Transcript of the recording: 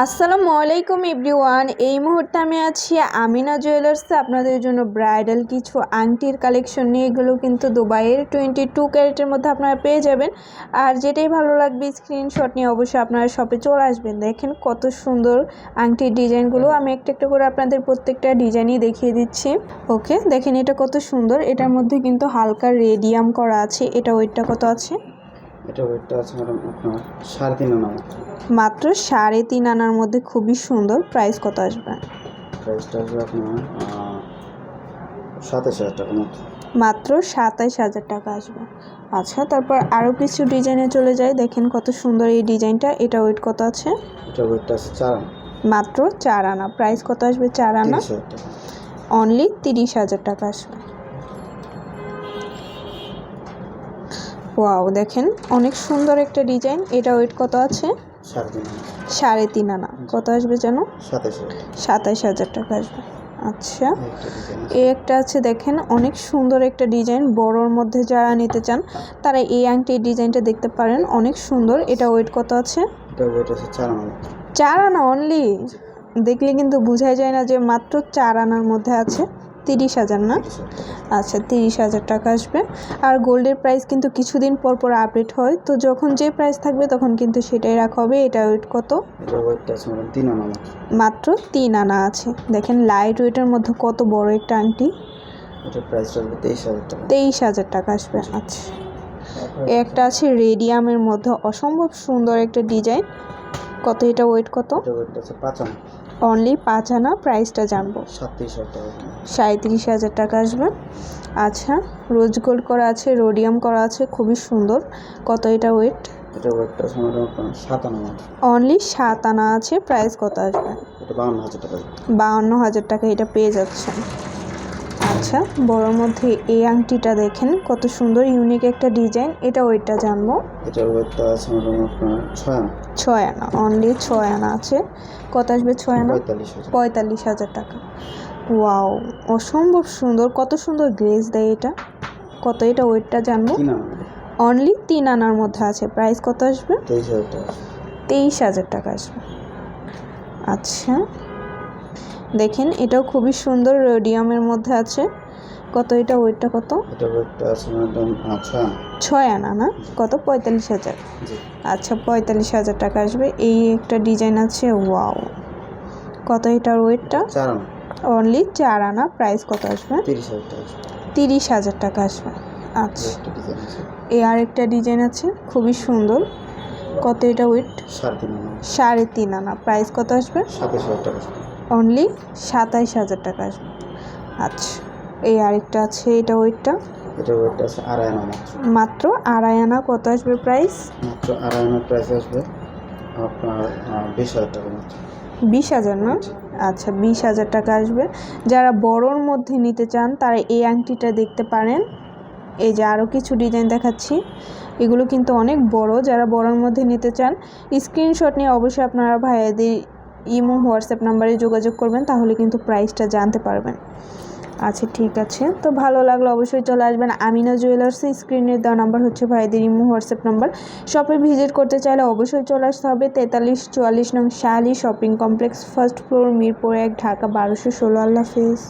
আসসালামু আলাইকুম এভরিওয়ান। এই মুহূর্তে আমি আছি আমিনা জুয়েলার্সে আপনাদের জন্য ব্রাইডাল কিছু আংটির কালেকশন নিয়ে। এগুলো কিন্তু দুবাইয়ের 22 ক্যারেটের মধ্যে আপনারা পেয়ে যাবেন। আর যেটাই ভালো লাগবে স্ক্রিনশট নিয়ে অবশ্যই আপনারা শপে চলে আসবেন। দেখেন কত সুন্দর আংটির ডিজাইনগুলো। আমি একটা একটা করে আপনাদের প্রত্যেকটা ডিজাইনই দেখিয়ে দিচ্ছি। ওকে, দেখেন এটা কত সুন্দর। এটার মধ্যে কিন্তু হালকা রেডিয়াম করা আছে। এটা ওয়েটটা কত আছে? এটা ওয়েটটা আছে ম্যাডাম আপনার 3.5 আনা। মাত্র 3.5 আনার মধ্যে খুবই সুন্দর। প্রাইস কত আসবে? প্রাইসটা আসবে আপনার 27,000 টাকা মাত্র 27,000 টাকা আসবে। আচ্ছা, তারপর আরও কিছু ডিজাইনে চলে যায়। দেখেন কত সুন্দর এই ডিজাইনটা। এটা ওয়েট কত আছে? এটা ওয়েটটা আছে 4 আনা। মাত্র 4 আনা। প্রাইস কত আসবে? 4 আনা 30,000 টাকা। অনলি 30,000 টাকা আসবে। ওয়াও, দেখেন অনেক সুন্দর একটা ডিজাইন। এটা ওয়েট কত আছে? 3.5 আনা। কত আসবে যেন? 27,000 টাকা আসবে। আচ্ছা, এই একটা আছে দেখেন অনেক সুন্দর একটা ডিজাইন। বড়োর মধ্যে যারা নিতে চান তারা এই আংটির ডিজাইনটা দেখতে পারেন, অনেক সুন্দর। এটা ওয়েট কত আছে? এটা ওয়েট আছে 4 আনা। 4 আনা অনলি। দেখলে কিন্তু বোঝাই যায় না যে মাত্র 4 আনার মধ্যে আছে। 30,000 না? আচ্ছা, 30,000 টাকা আসবে। আর গোল্ডের প্রাইস কিন্তু কিছুদিন পর পর আপডেট হয়, তো যখন যে প্রাইস থাকবে তখন কিন্তু সেটাই রাখা হবে। এটা ওয়েট কত? এটা ওয়েটটা আছে 3 আনা। মাত্র 3 আনা আছে। দেখেন লাইট ওয়েটের মধ্যে কত বড় একটা আংটি। এটা প্রাইসটা আসবে 23,000 টাকা। 23,000 টাকা আসবে। আচ্ছা, একটা আছে রেডিয়ামের মধ্যে অসম্ভব সুন্দর একটা ডিজাইন। কত এটা ওয়েট কত? এটা ওয়েটটা আছে 5 আনা। অনলি 5 আনা। প্রাইসটা জানবো। 37,000 টাকা। 37,000 টাকা আসবে। আচ্ছা, রোজ গোল্ড করা আছে, রোডিয়াম করা আছে, খুবই সুন্দর। কত এটা ওয়েট? এটা ওয়েটটা আছে 7 আনা। অনলি 7 আনা আছে। প্রাইস কত আসবে? এটা 52,000 টাকা। 52,000 টাকা এটা পেয়ে যাচ্ছেন। আচ্ছা, বড়োর মধ্যে এই আংটিটা দেখেন কত সুন্দর, ইউনিক একটা ডিজাইন। এটা ওয়েটটা জানবো। এটা ওয়েটটা আছে আপনার 6 আনা। 6 আনা। অনলি 6 আনা আছে। কত আসবে 6 আনা? 45,000 টাকা। ওয়াও, অসম্ভব সুন্দর। কত সুন্দর গ্লেজ দেয় এটা। কত এটা ওয়েটটা জানবো। 3 আনা। অনলি 3 আনার মধ্যে আছে। প্রাইস কত আসবে? 23,000 টাকা। 23,000 টাকা আসবে। আচ্ছা, দেখেন এটাও খুবই সুন্দর, রেডিয়ামের মধ্যে আছে। কত এটা ওয়েটটা কত? এটা ওয়েটটা আছে ম্যাডাম 6 আনা। 6 আনা না? কত? 45,000। আচ্ছা, 45,000 টাকা আসবে। এই একটা ডিজাইন আছে। ওয়াও, কত এটার ওয়েটটা? 4 আনা। অনলি 4 আনা। প্রাইস কত আসবে? 30,000 টাকা। 30,000 টাকা আসবে। আচ্ছা, এই আরেকটা ডিজাইন আছে খুবই সুন্দর। কত এটা ওয়েট? 3.5 আনা। প্রাইস কত আসবে? 27,000 টাকা। অনলি 27,000 টাকা আসবে। আচ্ছা, এই আরেকটা আছে। এটা ওয়েটটা? এটা ওয়েটটা আছে 2.5 আনা। মাত্র 2.5 আনা। কত আসবে প্রাইস? মাত্র 2.5 আনা প্রাইস আসবে আপনার 20,000 টাকা। 20,000 না? আচ্ছা, 20,000 টাকা আসবে। যারা বড়োর মধ্যে নিতে চান তারা এই আংটিটা দেখতে পারেন। এই যে আরও কিছু ডিজাইন দেখাচ্ছি, এগুলো কিন্তু অনেক বড়। যারা বড়োর মধ্যে নিতে চান স্ক্রিনশট নিয়ে অবশ্যই আপনারা ভাইয়াদের ইমো হোয়াটসঅ্যাপ নাম্বারে যোগাযোগ করবেন, তাহলে কিন্তু প্রাইসটা জানতে পারবেন। আচ্ছা, ঠিক আছে। তো ভালো লাগলো অবশ্যই চলে আসবেন আমিনা জুয়েলার্সে। স্ক্রিনে দেওয়া নাম্বার হচ্ছে ভাইদের ইমো হোয়াটসঅ্যাপ নাম্বার। শপে ভিজিট করতে চাইলে অবশ্যই চলে আসতে হবে 4344 নং শালি shopping complex, first floor, Mirpur 1, Dhaka 1216। আল্লাহ হাফেজ।